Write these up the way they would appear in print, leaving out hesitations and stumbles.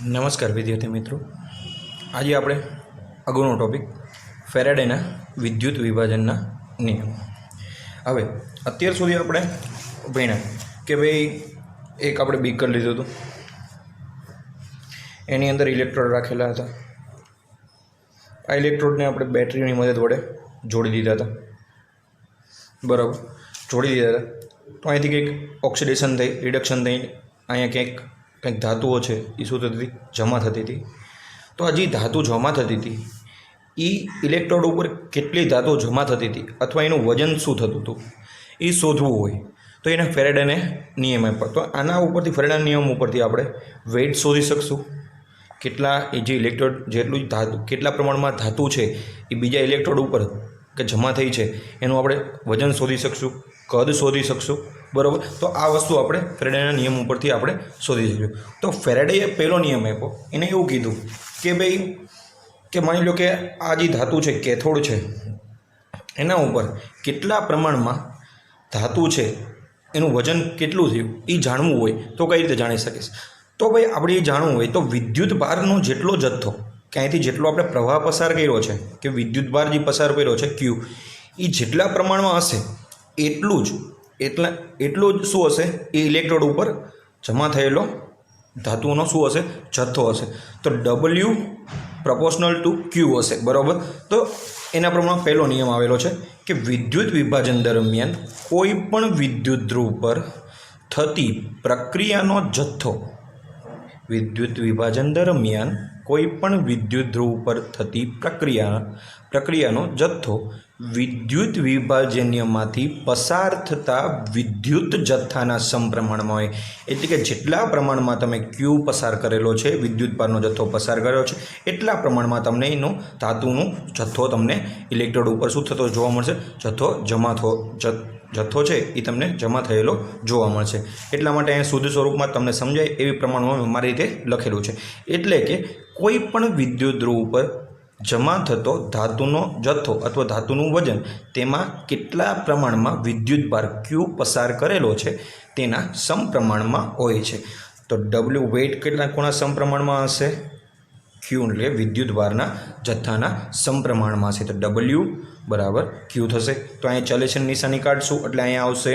નમસ્કાર વિદ્યાર્થી મિત્રો, આજે આપણે અગાઉનો ટોપિક ફેરાડેના વિદ્યુત વિભાજનના નિયમો. હવે અત્યાર સુધી આપણે ભણ્યા કે ભાઈ એક આપણે બીકર લીધું હતું, એની અંદર ઇલેક્ટ્રોડ રાખેલા હતા. આ ઇલેક્ટ્રોડને આપણે બેટરીની મદદ વડે જોડી દીધા હતા. બરાબર, જોડી દીધા હતા તો અહીંથી કંઈક ઓક્સિડેશન થઈ, રિડક્શન થઈ, અહીંયા કંઈક ધાતુઓ છે એ શું થતી હતી, જમા થતી હતી. તો આ જે ધાતુ જમા થતી હતી એ ઇલેક્ટ્રોડ ઉપર કેટલી ધાતુ જમા થતી હતી અથવા એનું વજન શું થતું હતું એ શોધવું હોય તો એને ફેરાડેને નિયમ આપ્યો. તો આના ઉપરથી ફેરાડેના નિયમ ઉપરથી આપણે વેઇટ શોધી શકશું, કેટલા એ જે ઇલેક્ટ્રોડ જેટલું ધાતુ કેટલા પ્રમાણમાં ધાતુ છે એ બીજા ઇલેક્ટ્રોડ ઉપર કે જમા થઈ છે એનું આપણે વજન શોધી શકશું, કદ શોધી શકશું. બરાબર, તો આ વસ્તુ આપણે ફેરાડેના નિયમ ઉપરથી આપણે શોધી શકીશું. તો ફેરાડેએ પહેલો નિયમ આપ્યો, એને એવું કીધું કે ભાઈ કે માની લો કે આ જે ધાતુ છે કેથોડ છે એના ઉપર કેટલા પ્રમાણમાં ધાતુ છે એનું વજન કેટલું થયું એ જાણવું હોય તો કઈ રીતે જાણી શકીશ? તો ભાઈ આપણે એ જાણવું હોય તો વિદ્યુત ભારનો જેટલો જથ્થો કે અહીંથી જેટલો આપણે પ્રવાહ પસાર કર્યો છે કે વિદ્યુત ભાર જે પસાર કર્યો છે ક્યુ, એ જેટલા પ્રમાણમાં હશે એટલું જ શું હશે એ ઇલેક્ટ્રોડ ઉપર જમા થયેલો ધાતુઓનો શું હશે, જથ્થો હશે. તો ડબલ્યુ પ્રપોર્શનલ ટુ ક્યુ હશે. બરાબર, તો એના પ્રમાણે પહેલો નિયમ આવેલો છે કે વિદ્યુત વિભાજન દરમિયાન કોઈ પણ વિદ્યુત ધ્રુવ પર થતી પ્રક્રિયાનો જથ્થો, વિદ્યુત વિભાજન દરમિયાન કોઈ પણ વિદ્યુત ધ્રુવ પર થતી પ્રક્રિયાનો જથ્થો વિદ્યુત વિભાજન્યમાંથી પસાર થતા વિદ્યુત જથ્થાના સમપ્રમાણમાં હોય. એટલે કે જેટલા પ્રમાણમાં તમે ક્યુ પસાર કરેલો છે, વિદ્યુત ભારનો જથ્થો પસાર કર્યો છે, એટલા પ્રમાણમાં તમને એનો ધાતુનો જથ્થો તમને ઇલેક્ટ્રોડ ઉપર શું થતો જોવા મળશે, જથ્થો છે એ તમને જમા થયેલો જોવા મળશે. એટલા માટે અહીંયા શુદ્ધ સ્વરૂપમાં તમને સમજાય એવી પ્રમાણમાં મારી રીતે લખેલું છે. એટલે કે કોઈ પણ વિદ્યુત ધ્રુવ ઉપર જમા થતો ધાતુનો જથ્થો અથવા ધાતુનું વજન, તેમાં કેટલા પ્રમાણમાં વિદ્યુત ભાર ક્યુ પસાર કરેલો છે તેના સમપ્રમાણમાં હોય છે. તો ડબલ્યુ વેઇટ કોના સમપ્રમાણમાં હશે? ક્યુ એટલે વિદ્યુત ભારના જથ્થાના સમપ્રમાણમાં હશે. તો ડબલ્યુ બરાબર ક્યુ થશે. તો અહીંયા ચલેશન નિશાની કાઢશું એટલે અહીંયા આવશે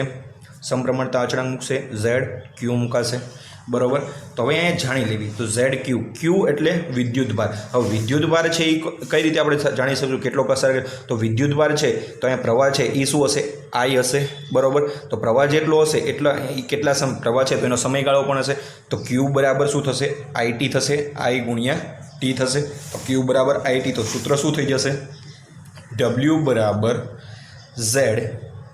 સમપ્રમાણતા અચળાંક મૂકશે, ઝેડ ક્યુ મુકાશે. બરાબર, તો હવે અહીંયા જાણી લેવી. તો ઝેડ ક્યુ એટલે વિદ્યુત ભાર. હવે વિદ્યુત ભાર છે એ કઈ રીતે આપણે જાણી શકીશું કેટલો પસાર કરે? તો વિદ્યુત ભાર છે તો અહીંયા પ્રવાહ છે એ શું હશે, આઈ હશે. બરાબર, તો પ્રવાહ જેટલો હશે એટલા એ કેટલા પ્રવાહ છે તો એનો સમયગાળો પણ હશે. તો ક્યુ બરાબર શું થશે, આઈટી થશે, આઈ ગુણ્યા ટી થશે. તો ક્યુ બરાબર આઈટી, તો સૂત્ર શું થઈ જશે, ડબલ્યુ બરાબર ઝેડ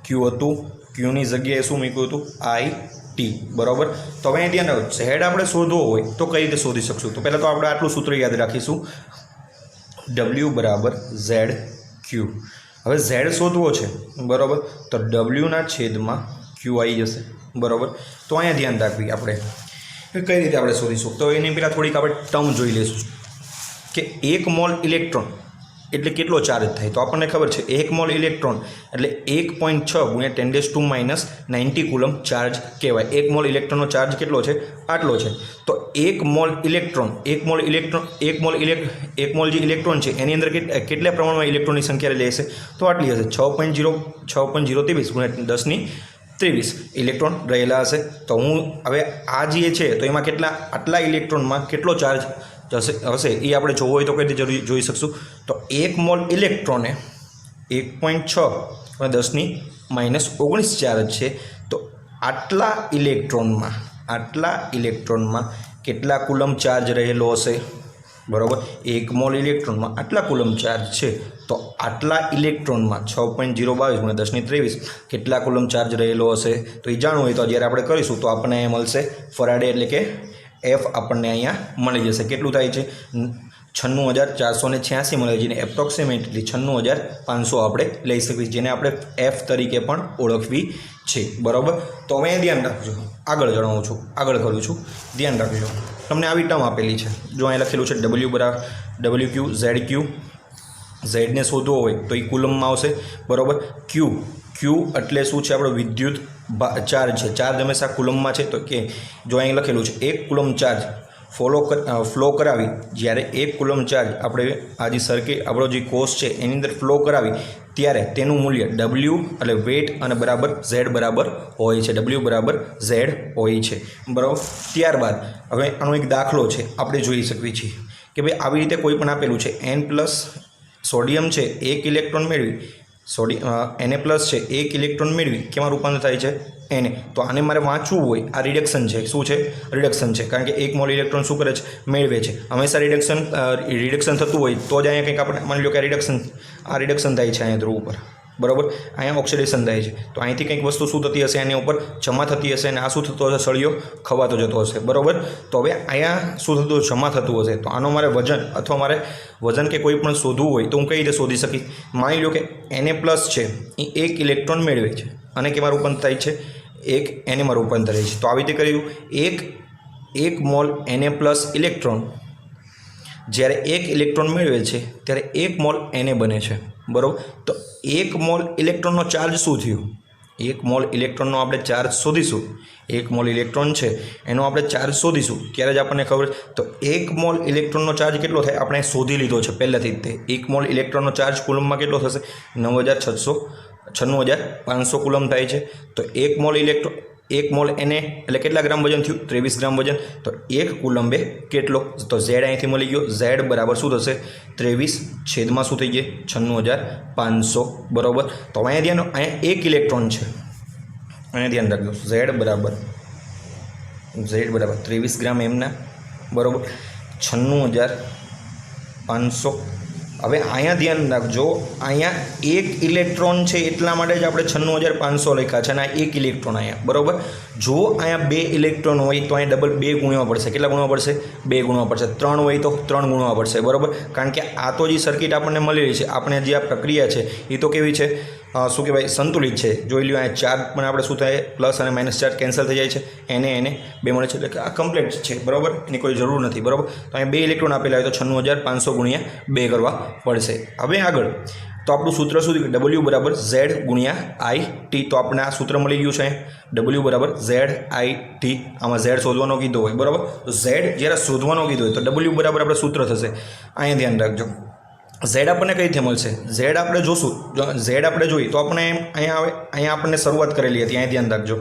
ક્યુ હતું, ક્યુની જગ્યાએ શું મૂક્યું હતું, આઈ ટી. બરાબર, તો હવે અહીં ધ્યાન રાખો, ઝેડ આપણે શોધવો હોય તો કઈ રીતે શોધી શકશું? તો પહેલાં તો આપણે આટલું સૂત્ર યાદ રાખીશું, ડબલ્યુ બરાબર ઝેડ ક્યુ. હવે ઝેડ શોધવો છે, બરાબર, તો ડબલ્યુના છેદમાં ક્યુ આવી જશે. બરાબર, તો અહીંયા ધ્યાન રાખવી આપણે કઈ રીતે આપણે શોધીશું. તો એની પહેલાં થોડીક આપણે ટર્મ જોઈ લઈશું કે 1 મોલ ઇલેક્ટ્રોન એટલે કેટલો ચાર્જ થાય? તો આપણને ખબર છે 1 મોલ ઇલેક્ટ્રોન એટલે 1.6 ગુણ્યા 10⁻90 કુલમ ચાર્જ કહેવાય. 1 મોલ ઇલેક્ટ્રોનનો ચાર્જ કેટલો છે, આટલો છે. તો 1 મોલ જે ઇલેક્ટ્રોન છે એની અંદર કેટલા પ્રમાણમાં ઇલેક્ટ્રોનની સંખ્યા લેશે? તો આટલી હશે, 6.023 ગુણ્યા 10⁻23 ઇલેક્ટ્રોન રહેલા હશે. તો હું હવે આ જે છે તો એમાં આટલા ઇલેક્ટ્રોનમાં કેટલો ચાર્જ હશે એ આપણે જોવું હોય તો કઈ રીતે જોઈ શકશું? તો 1 મોલ ઇલેક્ટ્રોને 1.6 10⁻19 ચાર્જ છે. તો આટલા ઇલેક્ટ્રોનમાં કેટલા કુલમ ચાર્જ રહેલો હશે? બરાબર, 1 મોલ ઇલેક્ટ્રોનમાં આટલા કુલમ ચાર્જ છે. તો આટલા ઇલેક્ટ્રોનમાં 6.022 ગુણ્યા 10⁻23 કેટલા કુલમ ચાર્જ રહેલો હશે? તો એ જાણવું હોય તો જ્યારે આપણે કરીશું તો આપણને અહીંયા મળશે ફરાડે એટલે કે એફ આપણને અહીંયા મળી જશે. કેટલું થાય છે, 96,486 મળે, જેને એપ્રોક્સિમેટલી 96,500 આપણે લઈ શકીએ, જેને આપણે એફ તરીકે પણ ઓળખવી છે. બરાબર, તો હવે ધ્યાન રાખજો, આગળ કરું છું, ધ્યાન રાખજો. તમને આવી ટર્મ આપેલી છે, જો અહીં લખેલું છે ડબલ્યુ ક્યુ ઝેડ ક્યુ. ઝેડને શોધવો હોય તો એ કુલમમાં આવશે. બરાબર, ક્યુ એટલે શું છે, આપણો વિદ્યુત ચાર્જ છે. ચાર્જ હંમેશા કુલમમાં છે. તો કે જો અહીં લખેલું છે 1 કુલમ ચાર્જ ફ્લો કરાવી, જ્યારે 1 કુલમ ચાર્જ આપણે આ જે સર્કિટ આપણો જે કોષ છે એની અંદર ફ્લો કરાવી ત્યારે તેનું મૂલ્ય W એટલે વેટ અને બરાબર Z બરાબર હોય છે, W બરાબર Z હોય છે, બરાબર. ત્યારબાદ હવે આનો એક દાખલો છે આપણે જોઈ શકીએ છીએ કે ભાઈ આવી રીતે કોઈ પણ આપેલું છે N+ સોડિયમ છે 1 ઇલેક્ટ્રોન મેળવી Na+ છે 1 ઇલેક્ટ્રોન મેળવી કેમાં રૂપાંતર થાય છે Na. તો આને મારે વાંચવું હોય, આ રિડક્શન છે. શું છે? રિડક્શન છે, કારણ કે 1 મોલ ઇલેક્ટ્રોન શું કરે છે? મેળવે છે. હંમેશા રિડક્શન થતું હોય તો જ અહીંયા કંઈક આપણે માની લો કે રિડક્શન થાય છે અહીંયા ધ્રુવ ઉપર, બરાબર. અહીંયા ઓક્સિડેશન થાય છે, તો અહીંથી કંઈક વસ્તુ શું થતી હશે? એની ઉપર જમા થતી હશે અને આ શું થતો હશે? સળિયો ખવાતો જતો હશે, બરાબર. તો હવે અહીંયા શું થતું? જમા થતું હશે. તો આનો મારે વજન અથવા મારે વજન કે કોઈ પણ શોધવું હોય તો હું કઈ રીતે શોધી શકીશ? માની લો કે Na+ છે એ 1 ઇલેક્ટ્રોન મેળવે છે અને કેમાં રૂપાંતર થાય છે? 1 Na માં રૂપાંતર થાય છે. તો આવી રીતે કર્યું 1 મોલ Na+ ઇલેક્ટ્રોન જ્યારે 1 ઇલેક્ટ્રોન મેળવે છે ત્યારે 1 મોલ Na બને છે, બરાબર. તો 1 મોલ ઇલેક્ટ્રોનનો ચાર્જ શું થયું? 1 મોલ ઇલેક્ટ્રોનનો આપણે ચાર્જ શોધીશું. 1 મોલ ઇલેક્ટ્રોન છે એનો આપણે ચાર્જ શોધીશું ત્યારે જ આપણને ખબર. તો 1 મોલ ઇલેક્ટ્રોનનો ચાર્જ કેટલો થાય? આપણે શોધી લીધો છે પહેલાંથી જ. તે 1 મોલ ઇલેક્ટ્રોનનો ચાર્જ કુલમમાં કેટલો થશે? 96,500 કુલમ થાય છે. તો 1 મોલ Na એટલે કેટલા ગ્રામ વજન થયું? 23 ગ્રામ વજન. તો 1 કુલંબે કેટલો? તો Z અહીંથી મળી ગયો. Z બરાબર શું થશે? 23 છેદમાં શું થઈ જાય? 96,500, બરાબર. તો અહીંયા 1 ઇલેક્ટ્રોન છે, અહીંયા ધ્યાન રાખજો. Z બરાબર 23 ગ્રામ એમના, બરાબર. 96,500. હવે અહીંયા ધ્યાન રાખજો, અહીંયા 1 ઇલેક્ટ્રોન છે એટલા માટે જ આપણે 96,500 લખ્યા છે અને આ 1 ઇલેક્ટ્રોન અહીંયા, બરાબર. જો અહીંયા 2 ઇલેક્ટ્રોન હોય તો અહીંયા ડબલ 2 ગુણવા પડશે. કેટલા ગુણવા પડશે? 2 ગુણવા પડશે. 3 હોય તો 3 ગુણવા પડશે, બરાબર. કારણ કે આ તો જે સર્કિટ આપણને મળેલી છે, આપણે જે આ પ્રક્રિયા છે એ તો કેવી છે? શું કહેવાય? સંતુલિત છે. જોઈ લો અહીંયા ચાર્જ પણ આપણે શું થાય? પ્લસ અને માઇનસ ચાર્જ કેન્સલ થઈ જાય છે. Na 2 મળે છે, એટલે કે આ કમ્પ્લીટ છે, બરાબર. એની કોઈ જરૂર નથી, બરાબર. તો અહીંયા 2 ઇલેક્ટ્રોન આપેલા હોય તો 96,500 ગુણ્યા 2 કરવા પડશે. હવે આગળ તો આપણું સૂત્ર શું થયું? W બરાબર Z ગુણ્યા IT. તો આપણે આ સૂત્ર મળી ગયું છે. W બરાબર ZIT. આમાં Z શોધવાનો કીધો હોય, બરાબર. તો Z જ્યારે શોધવાનો કીધો હોય તો W બરાબર આપણે સૂત્ર થશે. અહીંયા ધ્યાન રાખજો. Z આપણને કઈ રીતે મળશે? Z આપણે જોશું. Z આપણે જોઈએ તો આપણે અહીંયા આપણને શરૂઆત કરેલી હતી. અહીંયા ધ્યાન રાખજો.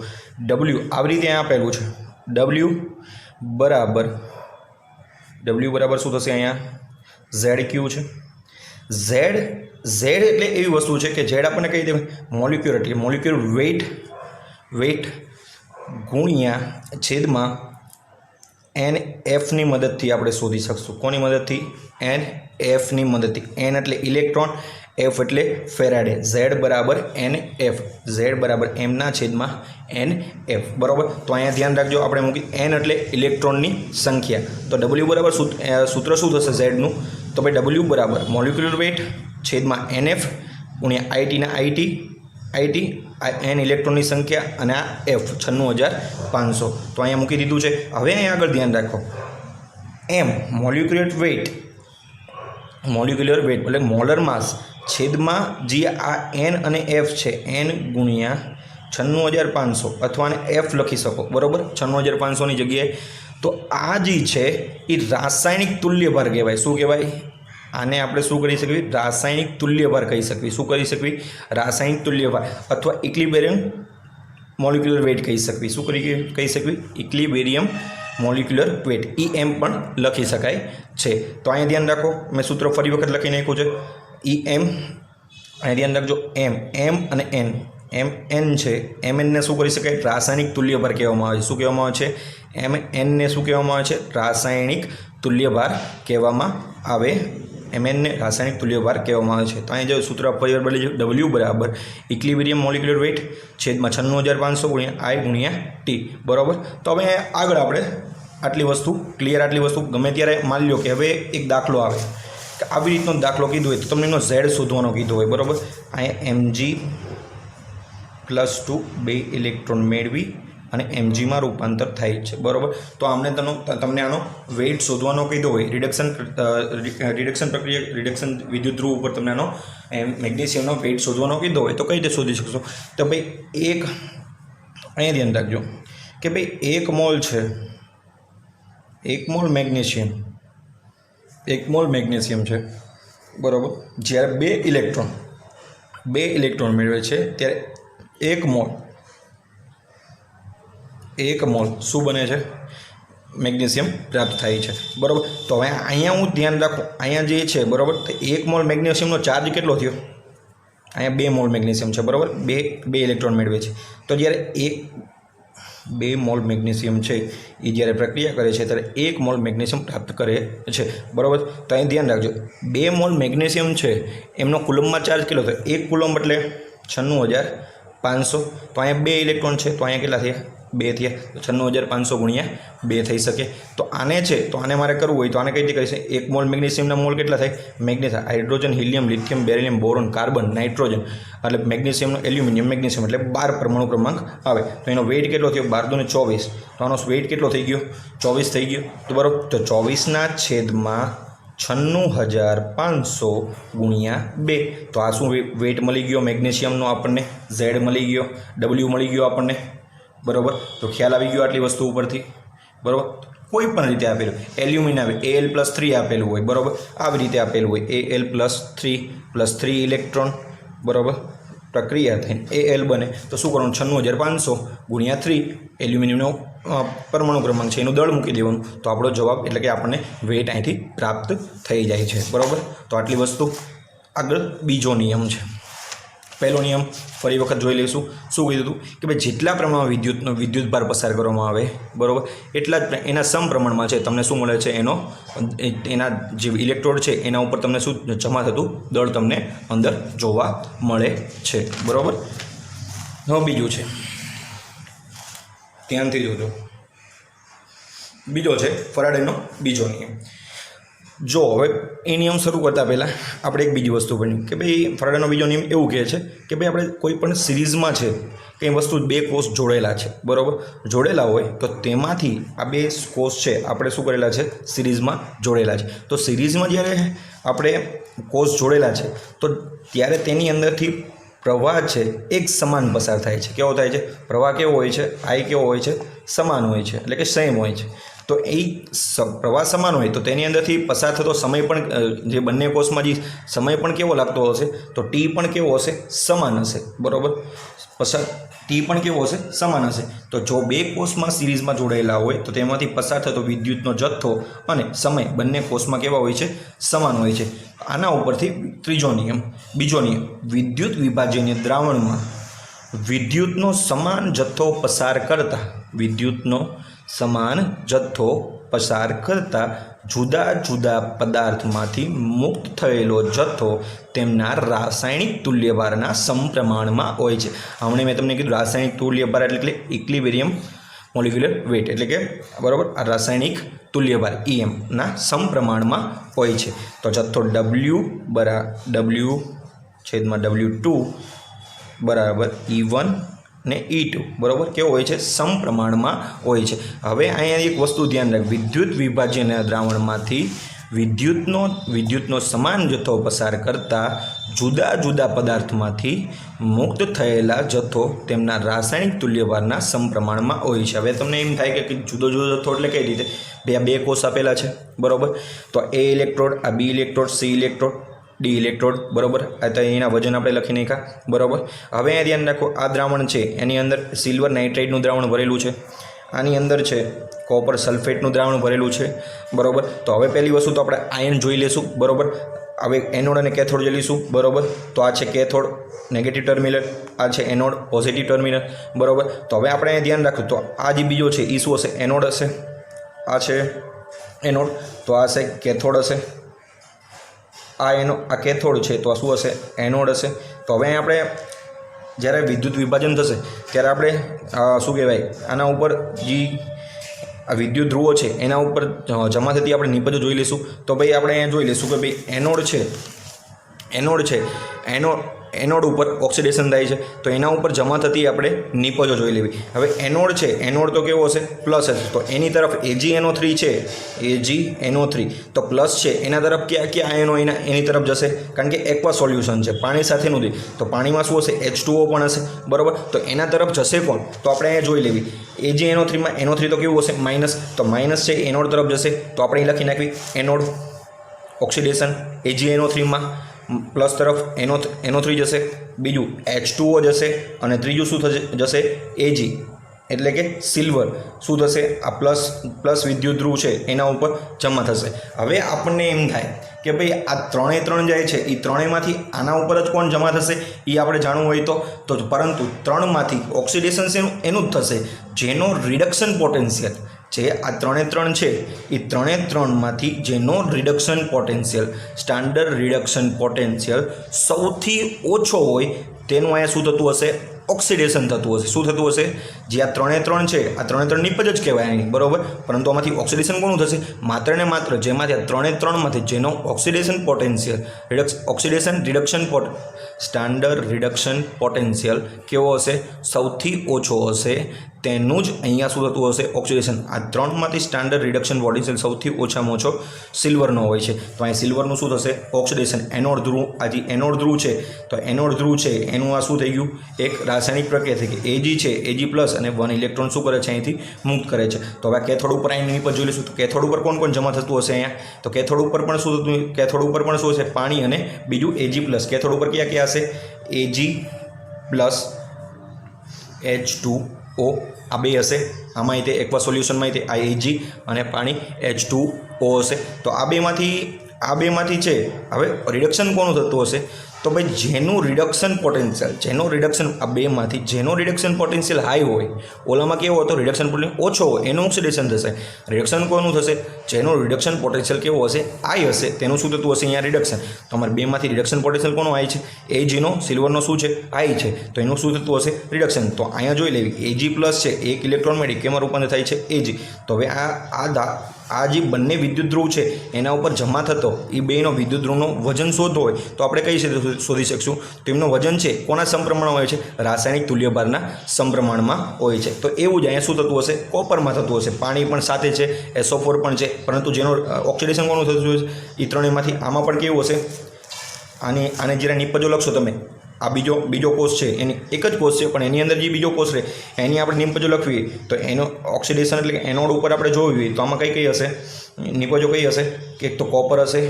W આવી રીતે અહીંયા આપેલું છે. W બરાબર શું થશે? અહીંયા ZQ છે. Z એટલે એવી વસ્તુ છે કે Z આપણને કઈ રીતે? મોલિક્યુલર, એટલે મોલિક્યુલર વેઇટ ગુણ્યા છેદમાં NFની મદદથી આપણે શોધી શકશું. કોની મદદથી? NFની મદદથી. N એટલે ઇલેક્ટ્રોન, F એટલે ફેરાડે. Z બરાબર NF. Z બરાબર એમના છેદમાં NF, બરાબર. તો અહીંયા ધ્યાન રાખજો, આપણે મૂકી N એટલે ઇલેક્ટ્રોનની સંખ્યા. તો W બરાબર સૂત્ર શું થશે Zનું? તો ભાઈ W બરાબર મોલિક્યુલર વેઇટ છેદમાં NF ગુણ્યા IT ના IT, N ઇલેક્ટ્રોનની સંખ્યા અને આ F 96,500. તો અહીંયા મૂકી દીધું છે. હવે અહીંયા આગળ ધ્યાન રાખો. M મોલિક્યુલર વેઇટ એટલે મોલર માસ છેદમાં જે આ N અને F છે, N ગુણ્યા 96,500 અથવા F લખી શકો, બરાબર. 96,500ની જગ્યાએ. તો આ જે છે એ રાસાયણિક તુલ્યભાર કહેવાય. શું કહેવાય? આને આપણે શું કરી શકીએ? રાસાયણિક તુલ્યભાર કહી શકીએ. શું કરી શકીએ? રાસાયણિક તુલ્યભાર અથવા ઇક્લિબેરિયમ મોલિક્યુલર વેઇટ કહી શકીએ. શું કહી શકીએ? ઇક્લિબેરિયમ મોલિક્યુલર વેઇટ, EM પણ લખી શકાય છે. તો અહીંયા ધ્યાન રાખો, મેં સૂત્ર ફરી વખત લખી નાખ્યું છે. EM અહીંયા ધ્યાન રાખજો. M અને N છે. MN ને શું કરી શકાય? રાસાયણિક તુલ્યભાર કહેવામાં આવે છે. શું કહેવામાં આવે છે? MN ને શું કહેવામાં આવે છે? રાસાયણિક તુલ્યભાર કહેવામાં આવે. MN ને રાસાયણિક તુલ્યભાર કહેવામાં આવે છે. તો અહીંયા જો સૂત્ર ફરી બદલી છે. W બરાબર ઇક્લિબેરિયમ મોલિક્યુલર વેઇટ છેદમાં 96,500 ગુણ્યા I ગુણ્યા T, બરાબર. તો હવે આગળ આપણે આટલી વસ્તુ ગમે ત્યારે માની લો કે હવે એક દાખલો આવે કે આવી રીતનો દાખલો કીધો હોય તો તમને એનો Z શોધવાનો કીધો હોય, બરાબર. અહીંયા Mg+2 2 ઇલેક્ટ્રોન મેળવી અને Mgમાં રૂપાંતર થાય છે, બરાબર. તો તમને આનો વેઇટ શોધવાનો કીધો હોય, રિડક્શન વિદ્યુત ધ્રુવ ઉપર તમને આનો મેગ્નેશિયમનો વેઇટ શોધવાનો કીધો હોય તો કઈ રીતે શોધી શકશો? તો ભાઈ અહીંયા ધ્યાન રાખજો કે ભાઈ 1 મોલ છે, 1 મોલ મેગ્નેશિયમ છે બરાબર, જ્યારે બે ઇલેક્ટ્રોન મેળવે છે ત્યારે 1 મોલ શું બને છે? મેગ્નેશિયમ પ્રાપ્ત થાય છે બરાબર. તો હવે અહીંયા હું ધ્યાન રાખું, અહીંયા જે છે બરાબર, તો 1 મોલ મેગ્નેશિયમનો ચાર્જ કેટલો થયો? અહીંયા 2 મોલ મેગ્નેશિયમ છે બરાબર, બે ઇલેક્ટ્રોન મેળવે છે. તો જ્યારે 2 મોલ મેગ્નેશિયમ છે એ જ્યારે પ્રક્રિયા કરે છે ત્યારે 1 મોલ મેગ્નેશિયમ પ્રાપ્ત કરે છે બરાબર. તો અહીં ધ્યાન રાખજો, 2 મોલ મેગ્નેશિયમ છે એમનો કુલમમાં ચાર્જ કેટલો થયો? 1 કુલમ એટલે 96,500. તો અહીંયા 2 ઇલેક્ટ્રોન છે તો અહીંયા કેટલા થયા? 2 થયા. તો 96,500 ગુણ્યા 2 થઈ શકે. તો આને છે તો આને મારે કરવું હોય તો આને કઈ રીતે કરી છે? 1 મોલ મેગ્નેશિયમના મોલ કેટલા થાય? Magnesium, hydrogen, helium, lithium, beryllium, boron, carbon, nitrogen, એટલે મેગ્નેશિયમનો એલ્યુમિનિયમ, મેગ્નેશિયમ એટલે 12 પરમાણુ ક્રમાંક આવે. તો એનો વેઇટ કેટલો થયો? 12 × 24. તો આનો વેઇટ કેટલો થઈ ગયો? 24 થઈ ગયો. તો બરાબર, તો 24/96,500 ગુણ્યા 2. તો આ શું વેઇટ મળી ગયો મેગ્નેશિયમનો આપણને? ઝેડ મળી ગયો, ડબલ્યુ મળી ગયો આપણને બરાબર. તો ખ્યાલ આવી ગયો આટલી વસ્તુ ઉપરથી બરાબર. કોઈ પણ રીતે આપેલું, એલ્યુમિનિયમ Al+3 આપેલું હોય બરાબર, આવી રીતે આપેલું હોય Al+3 ઇલેક્ટ્રોન બરાબર, પ્રક્રિયા થઈને Al બને તો શું કરવાનું? 96,500 ગુણ્યા 3 એલ્યુમિનિયમનો પરમાણુ ક્રમાંક છે એનું દળ મૂકી દેવાનું. તો આપણો જવાબ એટલે કે આપણને વેટ અહીંથી પ્રાપ્ત થઈ જાય છે બરાબર. તો આટલી વસ્તુ. આગળ બીજો નિયમ છે. પહેલો નિયમ ફરી વખત જોઈ લઈશું. શું કીધું હતું કે ભાઈ જેટલા પ્રમાણમાં વિદ્યુતભાર પસાર કરવામાં આવે બરાબર, એટલા જ એના સમપ્રમાણમાં છે તમને શું મળે છે? એના જે ઇલેક્ટ્રોડ છે એના ઉપર તમને શું જમા થતું દળ તમને અંદર જોવા મળે છે બરાબર. હવે બીજું છે, ધ્યાનથી જોજો. બીજો છે ફરાડેનો બીજો નિયમ. જો હવે એ નિયમ શરૂ કરતાં પહેલાં આપણે એક બીજી વસ્તુ બની કે ભાઈ ફરાડેનો બીજો નિયમ એવું કહે છે કે ભાઈ આપણે કોઈ પણ સિરીઝમાં છે કંઈ વસ્તુ 2 કોષ જોડેલા છે બરાબર, જોડેલા હોય તો તેમાંથી આ 2 કોષ છે આપણે શું કરેલા છે? સિરીઝમાં જોડેલા છે. તો સિરીઝમાં જ્યારે આપણે કોષ જોડેલા છે તો ત્યારે તેની અંદરથી પ્રવાહ છે એક સમાન પસાર થાય છે. કેવો થાય છે? પ્રવાહ કેવો હોય છે? I કેવો હોય છે? સમાન હોય છે, એટલે કે સેમ હોય છે. તો એ પ્રવાહ સમાન હોય તો તેની અંદરથી પસાર થતો સમય પણ જે બંને કોષમાં જે સમય પણ કેવો લાગતો હશે? તો T પણ કેવો હશે? સમાન હશે બરાબર. T પણ કેવો હશે? સમાન હશે. તો જો 2 કોષમાં સિરીઝમાં જોડાયેલા હોય તો તેમાંથી પસાર થતો વિદ્યુતનો જથ્થો અને સમય બંને કોષમાં કેવા હોય છે? સમાન હોય છે. આના ઉપરથી બીજો નિયમ, વિદ્યુત વિભાજ્ય દ્રાવણમાં વિદ્યુતનો સમાન જથ્થો પસાર કરતા જુદા જુદા પદાર્થમાંથી મુક્ત થયેલો જથ્થો તેમના રાસાયણિક તુલ્યભારના સમપ્રમાણમાં હોય છે. હમણાં મેં તમને કીધું રાસાયણિક તુલ્યભાર એટલે ઇક્વિલિબ્રિયમ મોલિક્યુલર વેટ એટલે કે બરાબર આ રાસાયણિક તુલ્યભાર EM ના સમપ્રમાણમાં હોય છે. તો જથ્થો W/W2 બરાબર E1 ને E2 બરાબર કેવો હોય છે? સમપ્રમાણમાં હોય છે. હવે અહીંયા એક વસ્તુ ધ્યાન રાખ, વિદ્યુત વિભાજ્યના દ્રાવણમાંથી વિદ્યુતનો સમાન જથ્થો પસાર કરતા જુદા જુદા પદાર્થમાંથી મુક્ત થયેલા જથ્થો તેમના રાસાયણિક તુલ્યભારના સમપ્રમાણમાં હોય છે. હવે તમને એમ થાય કે જુદો જુદો જથ્થો એટલે કઈ રીતે? બે કોષ આપેલા છે બરાબર, તો A ઇલેક્ટ્રોડ, આ B electrode, C electrode, D electrode બરાબર. આ તો એના વજન આપણે લખી નાખ્યા બરાબર. હવે અહીંયા ધ્યાન રાખો, આ દ્રાવણ છે એની અંદર સિલ્વર નાઇટ્રાઇડનું દ્રાવણ ભરેલું છે, આની અંદર છે કોપર સલ્ફેટનું દ્રાવણ ભરેલું છે બરાબર. તો હવે પહેલી વસ્તુ તો આપણે આયન જોઈ લઈશું બરાબર. હવે એનોડ અને કેથોડ જોઈ લઈશું બરાબર. તો આ છે કેથોડ નેગેટિવ ટર્મિનલ, આ છે એનોડ પોઝિટિવ ટર્મિનલ બરાબર. તો હવે આપણે અહીંયા ધ્યાન રાખવું, તો આ જે બીજો છે એ શું હશે? એનોડ હશે. આ છે એનોડ, તો આ છે કેથોડ હશે. આ કેથોડ છે તો આ શું હશે? એનોડ હશે. તો હવે આપણે જ્યારે વિદ્યુત વિભાજન થશે ત્યારે આપણે શું કહેવાય આના ઉપર જે આ વિદ્યુત ધ્રુવો છે એના ઉપર જમા થતી આપણે નિપજો જોઈ લઈશું. તો ભાઈ આપણે અહીંયા જોઈ લઈશું કે ભાઈ એનોડ ઉપર ઓક્સિડેશન થાય છે તો એના ઉપર જમા થતી આપણે નિપજો જોઈ લેવી. હવે એનોડ છે, એનોડ તો કેવો હશે? પ્લસ હશે. તો એની તરફ AgNO3 છે, AgNO3 તો પ્લસ છે, એના તરફ ક્યાં આયનો એની તરફ જશે? કારણ કે એક્વા સોલ્યુશન છે, પાણી સાથે નથી, તો પાણીમાં શું હશે? H2O પણ હશે બરાબર. તો એના તરફ જશે કોણ? તો આપણે અહીંયા જોઈ લેવી AgNO3 માં NO3 તો કેવું હશે માઇનસ, તો માઇનસ છે એનોડ તરફ જશે, તો આપણે અહીં લખી નાખવી એનોડ ઓક્સિડેશન. AgNO3 માં પ્લસ તરફ NO3 જશે, બીજું H2O જશે અને ત્રીજું શું જશે Ag એટલે કે સિલ્વર શું થશે આ પ્લસ વિદ્યુત ધ્રુવ છે એના ઉપર જમા થશે. હવે આપણને એમ થાય કે ભાઈ આ ત્રણ જાય છે એ ત્રણેયમાંથી આના ઉપર જ કોણ જમા થશે એ આપણે જાણવું હોય તો પરંતુ ત્રણમાંથી ઓક્સિડેશન એનું જ થશે જેનો રિડક્શન પોટેન્શિયલ જે આ ત્રણ છે એ ત્રણમાંથી જેનો reduction potential standard reduction potential સૌથી ઓછો હોય તેનું અહીંયા શું થતું હશે ઓક્સિડેશન થતું હશે. શું થતું હશે જે આ ત્રણ છે આ ત્રણ નિપજ જ કહેવાય નહીં બરાબર, પરંતુ આમાંથી ઓક્સિડેશન કોનું થશે માત્ર ને માત્ર જેમાંથી આ ત્રણમાંથી જેનો oxidation potential oxidation reduction standard reduction potential કેવો હશે સૌથી ઓછો હશે તેનું જ અહીંયા શું થતું હશે ઓક્સિડેશન. આ ત્રણમાંથી સ્ટાન્ડર્ડ રિડક્શન પોટેન્શિયલ સૌથી ઓછામાં ઓછો સિલ્વરનો હોય છે, તો અહીં સિલ્વરનું શું થશે ઓક્સિડેશન. એનોડ ધ્રુવ આથી એનોડ ધ્રુવ છે તો એનોડ ધ્રુવ છે એનું આ શું થઈ ગયું એક રાસાયણિક પ્રક્રિયા થઈ ગઈ. Ag છે Ag+ અને 1 ઇલેક્ટ્રોન શું કરે છે અહીંથી મુક્ત કરે છે. તો હવે કેથોડ ઉપર અહીં પર જોઈ લઈશું તો કેથોડ ઉપર કોણ જમા થતું હશે અહીંયા, તો કેથોડ ઉપર પણ શું થતું કેથોડ ઉપર પણ શું હશે પાણી અને બીજું Ag+. કેથોડ ઉપર કયા હશે Ag+ H2O આ બે હશે. આમાં તે એકવા સોલ્યુશનમાં તે આ Ag અને પાણી H2O હશે. તો આ બેમાંથી છે હવે રિડક્શન કોનું થતું હશે તો ભાઈ જેનું રિડક્શન પોટેન્શિયલ આ બેમાંથી જેનો રિડક્શન પોટેન્શિયલ હાઈ હોય ઓલામાં કેવો હતો રિડક્શન પોટેન્શિયલ ઓછો હોય એનું ઓક્સિડેશન થશે. રિડક્શન કોનું થશે જેનો રિડક્શન પોટેન્શિયલ કેવો હશે હાઈ હશે તેનું શું થતું હશે અહીંયા રિડક્શન. તો અમારે બેમાંથી રિડક્શન પોટેન્શિયલ કોનો હાઈ છે Agનો સિલ્વરનો શું છે હાઈ છે તો એનું શું થતું હશે રિડક્શન. તો અહીંયા જોઈ લેવી Ag+ છે એક ઇલેક્ટ્રોન મેળવી કેમાં રૂપાંતર થાય છે Ag. તો હવે આ જે બંને વિદ્યુત ધ્રુવ છે એના ઉપર જમા થતો એ બેનો વિદ્યુત ધ્રુવનો વજન શોધવો હોય તો આપણે કઈ રીતે શોધી શકશું તો એમનું વજન છે કોના સમપ્રમાણમાં હોય છે રાસાયણિક તુલ્યભારના સમપ્રમાણમાં હોય છે. તો એવું જ અહીંયા શું થતું હશે કોપરમાં થતું હશે. પાણી પણ સાથે છે SO4 પણ છે પરંતુ જેનો ઓક્સિડેશન કોનું થતું હશે એ ત્રણેયમાંથી આમાં પણ કેવું હશે આને જરા નિપજો લખશો તમે આ બીજો કોષ છે એની એક જ કોષ છે પણ એની અંદર જે બીજો કોષ રહે એની આપણે નિપજો લખવી તો એનો ઓક્સિડેશન એટલે કે એનોડ ઉપર આપણે જોવી તો આમાં કઈ હશે નિપજો કઈ હશે કે એક તો કોપર હશે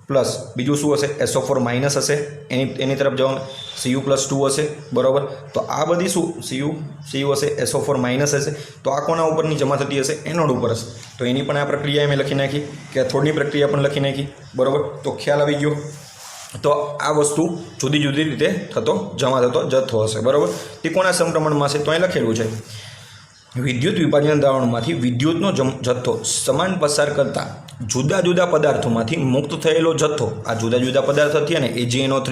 પ્લસ બીજું શું હશે SO4 માઇનસ હશે એની તરફ જવાનું Cu+2 હશે બરાબર. તો આ બધી શું Cu હશે SO4 માઇનસ હશે તો આ કોના ઉપરની જમા થતી હશે એનોડ ઉપર હશે. તો એની પણ આ પ્રક્રિયા મેં લખી નાખી કેથોડની પ્રક્રિયા પણ લખી નાખી બરાબર. તો ખ્યાલ આવી ગયો. તો આ વસ્તુ જુદી જુદી રીતે જમા થતો જથ્થો હશે બરાબર. તે કોના સમપ્રમાણમાં છે તો અહીં લખેલું છે વિદ્યુત વિભાજન દ્રાવણમાંથી વિદ્યુતનો જથ્થો સમાન પસાર કરતા જુદા જુદા પદાર્થોમાંથી મુક્ત થયેલો જથ્થો. આ જુદા જુદા પદાર્થ થયા ને AgNO3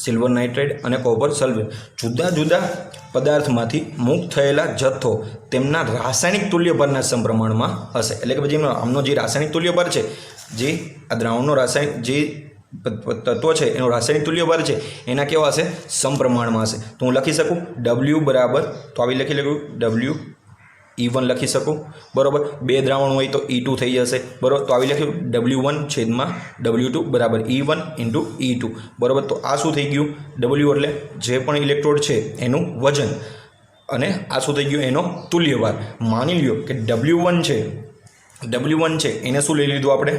સિલ્વર નાઇટ્રેટ અને કોપર સલ્ફેટ જુદા જુદા પદાર્થમાંથી મુક્ત થયેલા જથ્થો તેમના રાસાયણિક તુલ્યભારના સમપ્રમાણમાં હશે. એટલે કે પછી આમનો જે રાસાયણિક તુલ્યભાર છે જે આ દ્રાવણનો રાસાયણિક જે તત્વો છે એનો રાસાયણિક તુલ્યભાર છે એના કેવા હશે સમપ્રમાણમાં હશે. તો હું લખી શકું W બરાબર તો આવી લખી E1 લખી શકું બરાબર. બે દ્રાવણ હોય તો E2 થઈ જશે બરાબર. તો આવી લખ્યું W1/W2 બરાબર E1 × E2 બરાબર. તો આ શું થઈ ગયું W એટલે જે પણ ઇલેક્ટ્રોડ છે એનું વજન અને આ શું થઈ ગયું એનો તુલ્યભાર. માની લ્યો કે W1 છે એને શું લઈ લીધું આપણે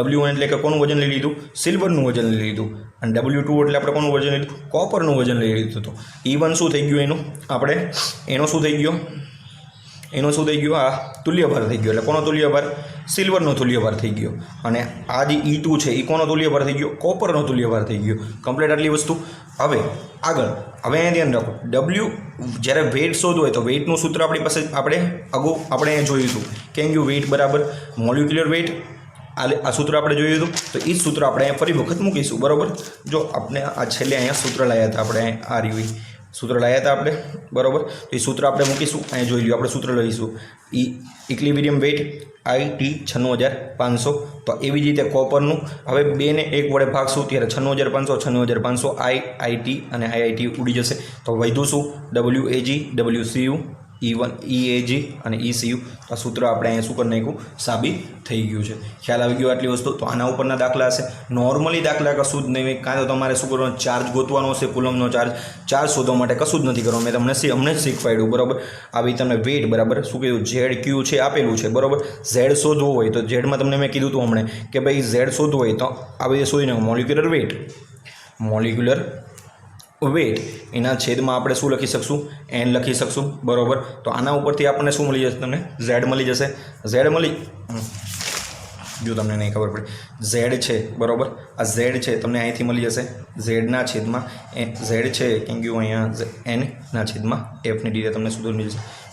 W1 એટલે કે કોનું વજન લઈ લીધું સિલ્વરનું વજન લઈ લીધું અને W2 એટલે આપણે કોનું વજન લીધું કોપરનું વજન લઈ લીધું. તો E1 શું થઈ ગયું એનો શું થઈ ગયો આ તુલ્યભાર થઈ ગયો એટલે કોનો તુલ્યભાર સિલ્વરનો તુલ્યભાર થઈ ગયો અને આ જે E2 છે એ કોનો તુલ્યભાર થઈ ગયો કોપરનો તુલ્યભાર થઈ ગયો. કમ્પ્લીટ આટલી વસ્તુ. હવે આગળ અહીંયા ધ્યાન રાખો W જ્યારે વેઇટ શોધવું હોય તો વેઇટનું સૂત્ર આપણી પાસે આપણે અહીંયા જોયું હતું કેમ ગયું વેઇટ બરાબર મોલિક્યુલર વેઇટ આ સૂત્ર આપણે જોયું હતું તો એ જ સૂત્ર આપણે અહીંયા ફરી વખત મૂકીશું બરાબર. જો આપણે આ છેલ્લે અહીંયા સૂત્ર લાવ્યા હતા આપણે આ રહ્યું સૂત્ર લાવ્યા હતા આપણે બરાબર. તો એ સૂત્ર આપણે મૂકીશું અહીંયા જોઈ લ્યો આપણે સૂત્ર લઈશું ઇક્વિલિબ્રિયમ વેઇટ IT 96,500. તો એવી જ રીતે કોપરનું હવે 2 ને 1 વડે ભાગશું ત્યારે 96,500 IT અને IIT ઉડી જશે. તો વધ્યું શું WAG WCU E1 EAG અને ECU આ સૂત્ર આપણે અહીંયા શું કરી નાખ્યું સાબિત થઈ ગયું છે ખ્યાલ આવી ગયો આટલી વસ્તુ તો આના ઉપરના દાખલા હશે નોર્મલી દાખલા કશું જ નહીં કાં તો તમારે શું કરવાનું ચાર્જ ગોતવાનો હશે કુલમનો ચાર્જ શોધવા માટે કશું જ નથી કરવાનું મેં તમને હમણાં જ શીખવાડ્યું બરાબર આવી તમને વેટ બરાબર શું કીધું ZQ છે આપેલું છે બરાબર Z શોધવું હોય તો ઝેડમાં તમને મેં કીધું હતું હમણાં કે ભાઈ Z શોધવું હોય તો આવી રીતે શોધી નાખો મોલિક્યુલર વેટ એના છેદમાં આપણે શું લખી શકશું n લખી શકશું બરાબર તો આના ઉપરથી આપણને શું મળી જશે તમને Z મળી જશે Z મળી જો તમને નહીં ખબર પડે Z છે બરાબર આ Z છે તમને અહીંથી મળી જશે ઝેડના છેદમાં Z છે કેમ કે અહીંયા n ના છેદમાં Fની રીતે તમને શું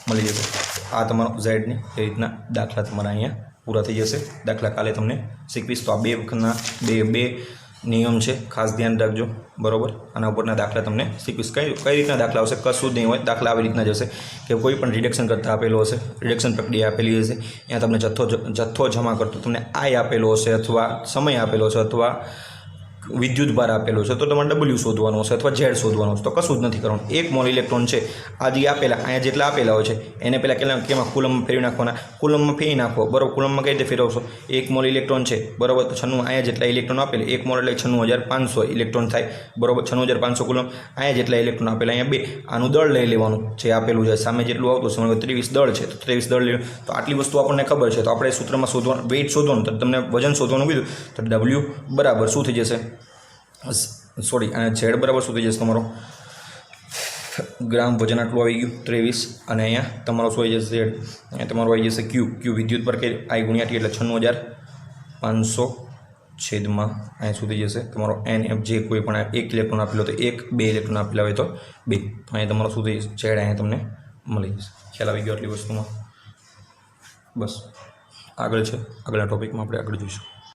મળી જશે આ તમારો ઝેડની એ રીતના દાખલા તમારા અહીંયા પૂરા થઈ જશે દાખલા કાલે તમને શીખવીશ તો આ બે વખતના બે નિયમ છે ખાસ ધ્યાન રાખજો બરાબર આના ઉપરના દાખલા તમને શીખવીશ કઈ રીતના દાખલા આવશે કશું જ નહીં હોય દાખલા આવી રીતના જશે કે કોઈ પણ રિડક્શન કરતા આપેલો હશે રિડક્શન પ્રક્રિયા આપેલી હશે ત્યાં તમને જથ્થો જમા કરતો તમને આય આપેલો હશે અથવા સમય આપેલો છે અથવા વિદ્યુત ભાર આપેલો છે તો તમારે W શોધવાનો હશે અથવા Z શોધવાનો હશે તો કશું જ નથી કરવાનું એક મોલ ઇલેક્ટ્રોન છે આ જે આપેલા અહીંયા જેટલા આપેલા હોય છે એને પહેલાં કેમાં કુલમમાં ફેરવી નાખવાના કુલમમાં ફેરવી નાખો બરાબર કુલમમાં કઈ રીતે ફેરવશો એક મોલ ઇલેક્ટ્રોન છે બરાબર તો 96 અહીંયા જેટલા ઇલેક્ટ્રોન આપેલા એક મોલ એટલે 96500 ઇલેક્ટ્રોન થાય બરાબર 96500 કુલમ અહીંયા જેટલા ઇલેક્ટ્રોન આપેલા અહીંયા 2 આનું દળ લઈ લેવાનું જે આપેલું છે સામે જેટલું આવતું છે 23 દળ છે તો 23 દળ લેવું તો આટલી વસ્તુ આપણને ખબર છે તો આપણે સૂત્રમાં શોધવાનું વેઇટ શોધવાનું તો તમને વજન શોધવાનું કીધું તો W બરાબર શું થઈ જશે સોરી અને Z બરાબર શું થઈ જશે તમારો ગ્રામ વજન આટલું આવી ગયું 23 અને અહીંયા તમારો શું આવી જશે Z અહીંયા તમારો આવી જશે Q વિદ્યુત પર કે I ગુણ્યા T એટલે 96500 છેદમાં અહીંયા શું થઈ જશે તમારો NF જે કોઈ પણ એક ઇલેક્ટ્રોન આપેલો તો 1 2 ઇલેક્ટ્રોન આપેલા હોય તો 2 તો અહીંયા તમારો શું થઈ જશે Z અહીંયા તમને મળી જશે ખ્યાલ આવી ગયો આટલી વસ્તુમાં બસ આગળ છે આગળના ટોપિકમાં આપણે આગળ જોઈશું